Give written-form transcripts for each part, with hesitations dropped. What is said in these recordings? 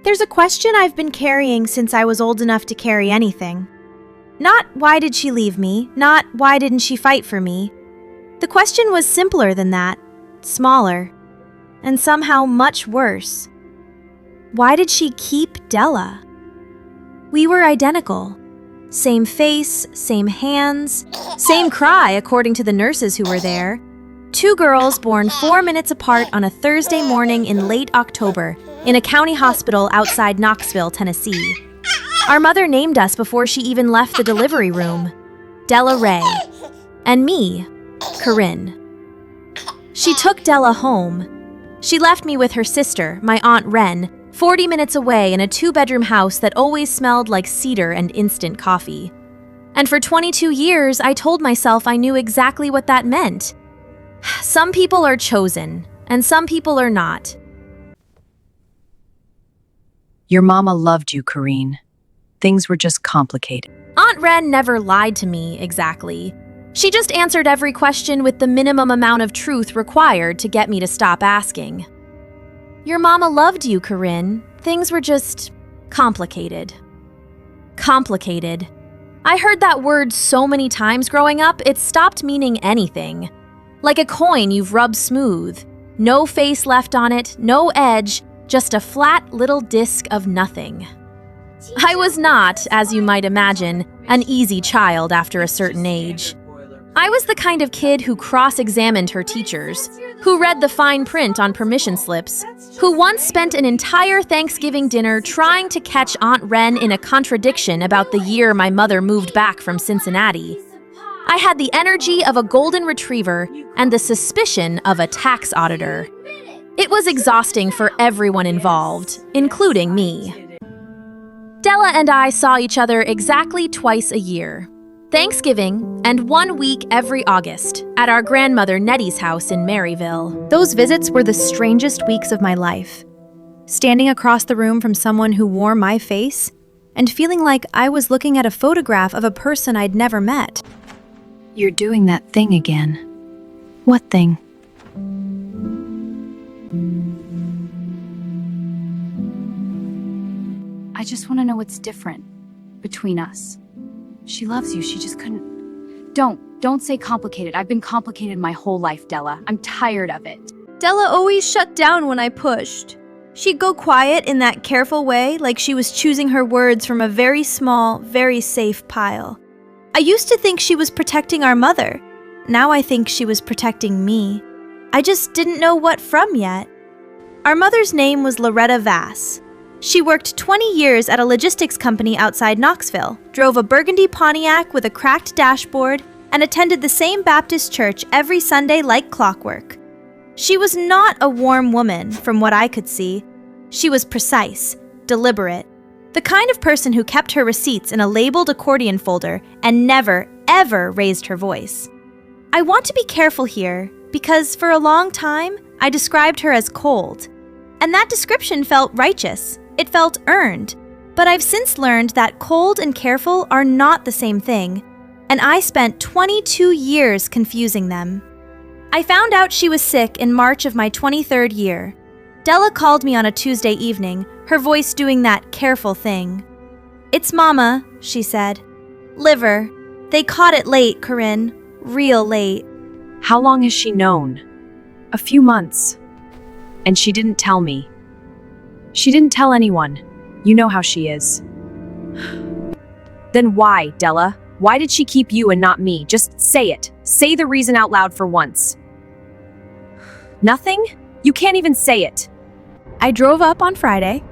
There's a question I've been carrying since I was old enough to carry anything. Not why did she leave me, not why didn't she fight for me. The question was simpler than that, smaller, and somehow much worse. Why did she keep Della? We were identical. Same face, same hands, same cry according to the nurses who were there. Two girls born 4 minutes apart on a Thursday morning in late October in a county hospital outside Knoxville, Tennessee. Our mother named us before she even left the delivery room. Della Ray. And me, Corinne. She took Della home. She left me with her sister, my Aunt Wren, 40 minutes away in a 2-bedroom house that always smelled like cedar and instant coffee. And for 22 years, I told myself I knew exactly what that meant. Some people are chosen, and some people are not. Your mama loved you, Corinne. Things were just complicated. Aunt Wren never lied to me, exactly. She just answered every question with the minimum amount of truth required to get me to stop asking. Your mama loved you, Corinne. Things were just complicated. Complicated. I heard that word so many times growing up, it stopped meaning anything. Like a coin you've rubbed smooth. No face left on it, no edge, just a flat little disc of nothing. I was not, as you might imagine, an easy child after a certain age. I was the kind of kid who cross-examined her teachers, who read the fine print on permission slips, who once spent an entire Thanksgiving dinner trying to catch Aunt Wren in a contradiction about the year my mother moved back from Cincinnati. I had the energy of a golden retriever and the suspicion of a tax auditor. It was exhausting for everyone involved, including me. Della and I saw each other exactly twice a year. Thanksgiving and 1 week every August at our grandmother Nettie's house in Maryville. Those visits were the strangest weeks of my life. Standing across the room from someone who wore my face and feeling like I was looking at a photograph of a person I'd never met. You're doing that thing again. What thing? I just want to know what's different between us. She loves you, she just couldn't... Don't say complicated. I've been complicated my whole life, Della. I'm tired of it. Della always shut down when I pushed. She'd go quiet in that careful way, like she was choosing her words from a very small, very safe pile. I used to think she was protecting our mother. Now I think she was protecting me. I just didn't know what from yet. Our mother's name was Loretta Vass. She worked 20 years at a logistics company outside Knoxville, drove a burgundy Pontiac with a cracked dashboard, and attended the same Baptist church every Sunday like clockwork. She was not a warm woman, from what I could see. She was precise, deliberate, the kind of person who kept her receipts in a labeled accordion folder and never, ever raised her voice. I want to be careful here, because for a long time, I described her as cold. And that description felt righteous. It felt earned. But I've since learned that cold and careful are not the same thing, and I spent 22 years confusing them. I found out she was sick in March of my 23rd year. Della called me on a Tuesday evening, her voice doing that careful thing. "It's Mama," she said. "Liver. They caught it late, Corinne. Real late." How long has she known? A few months. And she didn't tell me. She didn't tell anyone. You know how she is. Then why, Della? Why did she keep you and not me? Just say it. Say the reason out loud for once. Nothing? You can't even say it. I drove up on Friday.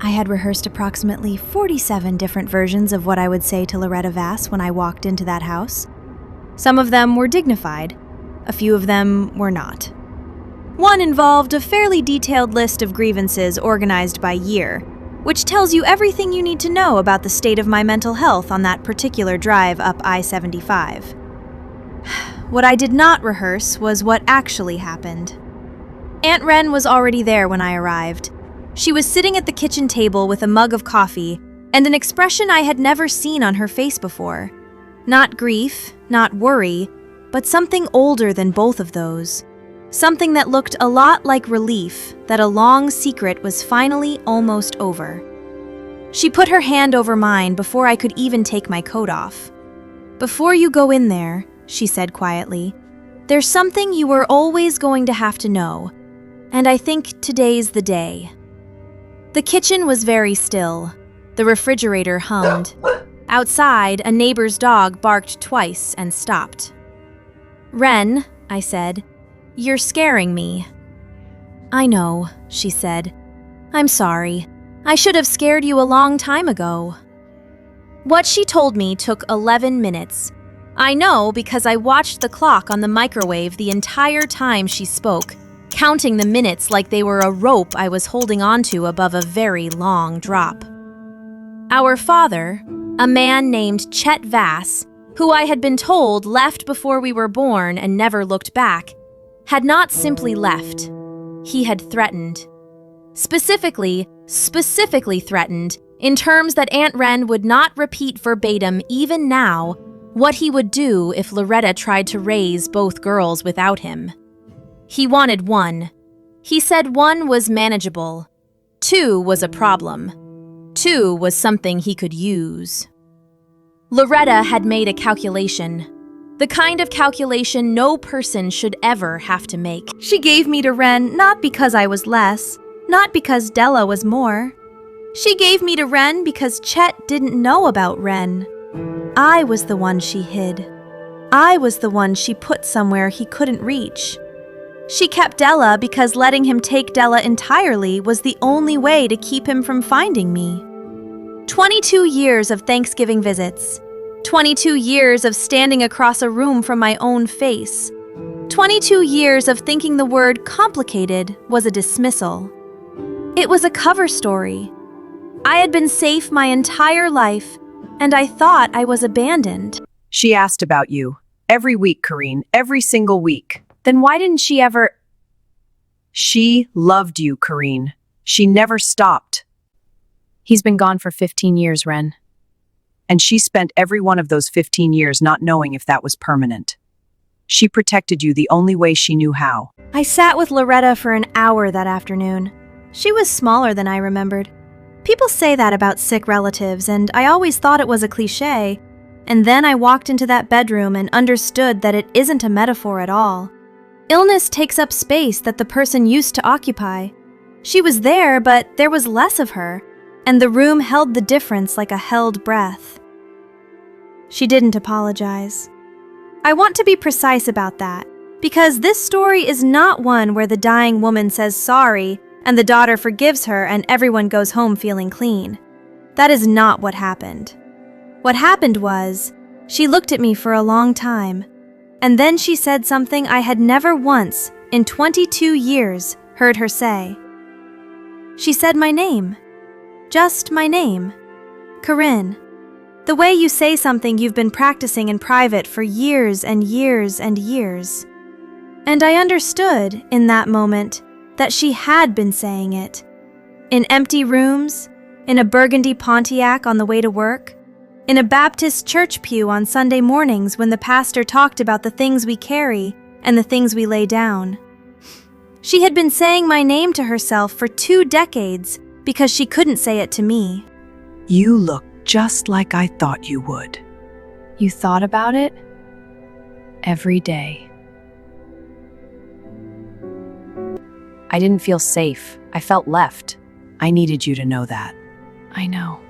I had rehearsed approximately 47 different versions of what I would say to Loretta Vass when I walked into that house. Some of them were dignified. A few of them were not. One involved a fairly detailed list of grievances organized by year, which tells you everything you need to know about the state of my mental health on that particular drive up I-75. What I did not rehearse was what actually happened. Aunt Wren was already there when I arrived. She was sitting at the kitchen table with a mug of coffee and an expression I had never seen on her face before. Not grief, not worry, but something older than both of those. Something that looked a lot like relief that a long secret was finally almost over. She put her hand over mine before I could even take my coat off. "Before you go in there," she said quietly, "there's something you were always going to have to know, and I think today's the day." The kitchen was very still. The refrigerator hummed. Outside, a neighbor's dog barked twice and stopped. "Ren," I said, "you're scaring me." "I know," she said. "I'm sorry. I should have scared you a long time ago." What she told me took 11 minutes. I know because I watched the clock on the microwave the entire time she spoke, counting the minutes like they were a rope I was holding onto above a very long drop. Our father, a man named Chet Vass, who I had been told left before we were born and never looked back, had not simply left. He had threatened. Specifically threatened, in terms that Aunt Ren would not repeat verbatim even now, what he would do if Loretta tried to raise both girls without him. He wanted one. He said one was manageable. Two was a problem. Two was something he could use. Loretta had made a calculation. The kind of calculation no person should ever have to make. She gave me to Ren not because I was less, not because Della was more. She gave me to Ren because Chet didn't know about Ren. I was the one she hid. I was the one she put somewhere he couldn't reach. She kept Della because letting him take Della entirely was the only way to keep him from finding me. 22 years of Thanksgiving visits. 22 years of standing across a room from my own face. 22 years of thinking the word complicated was a dismissal. It was a cover story. I had been safe my entire life, and I thought I was abandoned. She asked about you. Every week, Kareen. Every single week. Then why didn't she ever... She loved you, Kareen. She never stopped. He's been gone for 15 years, Ren. And she spent every one of those 15 years not knowing if that was permanent. She protected you the only way she knew how. I sat with Loretta for an hour that afternoon. She was smaller than I remembered. People say that about sick relatives, and I always thought it was a cliché. And then I walked into that bedroom and understood that it isn't a metaphor at all. Illness takes up space that the person used to occupy. She was there, but there was less of her, and the room held the difference like a held breath. She didn't apologize. I want to be precise about that, because this story is not one where the dying woman says sorry and the daughter forgives her and everyone goes home feeling clean. That is not what happened. What happened was, she looked at me for a long time, and then she said something I had never once, in 22 years, heard her say. She said my name. Just my name. Corinne. The way you say something you've been practicing in private for years and years and years. And I understood, in that moment, that she had been saying it. In empty rooms, in a burgundy Pontiac on the way to work, in a Baptist church pew on Sunday mornings when the pastor talked about the things we carry and the things we lay down. She had been saying my name to herself for 2 decades because she couldn't say it to me. You look just like I thought you would. You thought about it? Every day. I didn't feel safe. I felt left. I needed you to know that. I know.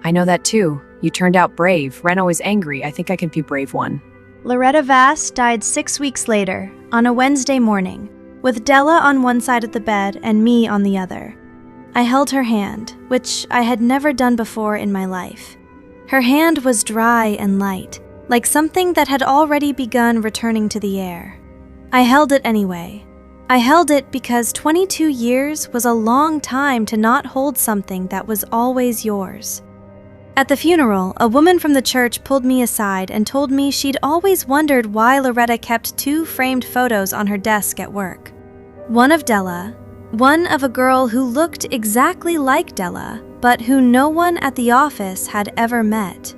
I know that too. You turned out brave. Reno is angry. I think I can be brave one. Loretta Vass died 6 weeks later, on a Wednesday morning, with Della on one side of the bed and me on the other. I held her hand, which I had never done before in my life. Her hand was dry and light, like something that had already begun returning to the air. I held it anyway. I held it because 22 years was a long time to not hold something that was always yours. At the funeral, a woman from the church pulled me aside and told me she'd always wondered why Loretta kept 2 framed photos on her desk at work. One of Della, one of a girl who looked exactly like Della, but who no one at the office had ever met.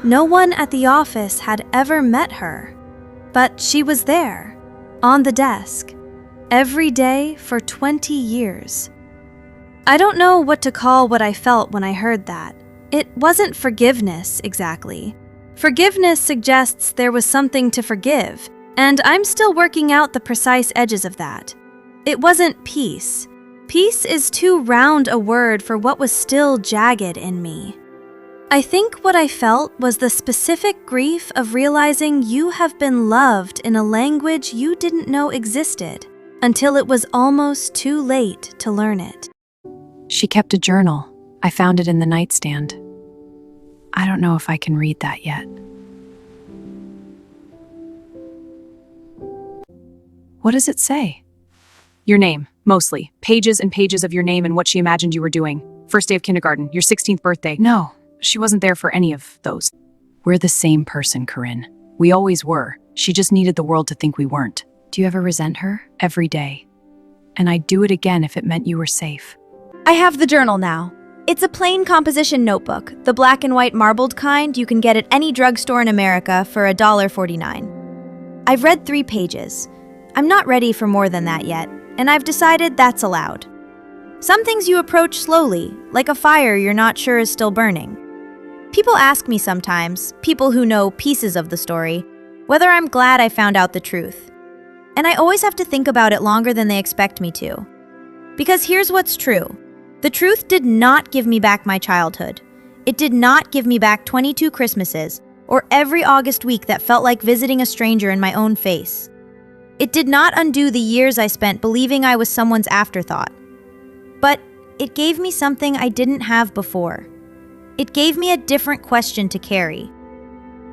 No one at the office had ever met her. But she was there, on the desk. every day for 20 years. I don't know what to call what I felt when I heard that. It wasn't forgiveness, exactly. Forgiveness suggests there was something to forgive, and I'm still working out the precise edges of that. It wasn't peace. Peace is too round a word for what was still jagged in me. I think what I felt was the specific grief of realizing you have been loved in a language you didn't know existed until it was almost too late to learn it. She kept a journal. I found it in the nightstand. I don't know if I can read that yet. What does it say? Your name, mostly. Pages and pages of your name and what she imagined you were doing. First day of kindergarten, your 16th birthday. No, she wasn't there for any of those. We're the same person, Corinne. We always were. She just needed the world to think we weren't. Do you ever resent her? Every day. And I'd do it again if it meant you were safe. I have the journal now. It's a plain composition notebook, the black and white marbled kind you can get at any drugstore in America for $1.49. I've read 3 pages. I'm not ready for more than that yet, and I've decided that's allowed. Some things you approach slowly, like a fire you're not sure is still burning. People ask me sometimes, people who know pieces of the story, whether I'm glad I found out the truth. And I always have to think about it longer than they expect me to. Because here's what's true. The truth did not give me back my childhood. It did not give me back 22 Christmases, or every August week that felt like visiting a stranger in my own face. It did not undo the years I spent believing I was someone's afterthought. But it gave me something I didn't have before. It gave me a different question to carry.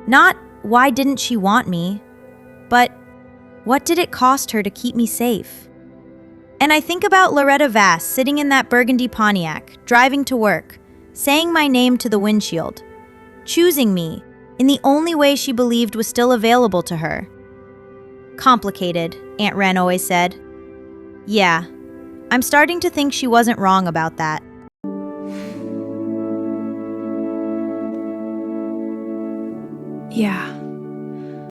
Not, why didn't she want me? But, what did it cost her to keep me safe? And I think about Loretta Vass sitting in that burgundy Pontiac, driving to work, saying my name to the windshield, choosing me in the only way she believed was still available to her. Complicated, Aunt Wren always said. Yeah, I'm starting to think she wasn't wrong about that. Yeah.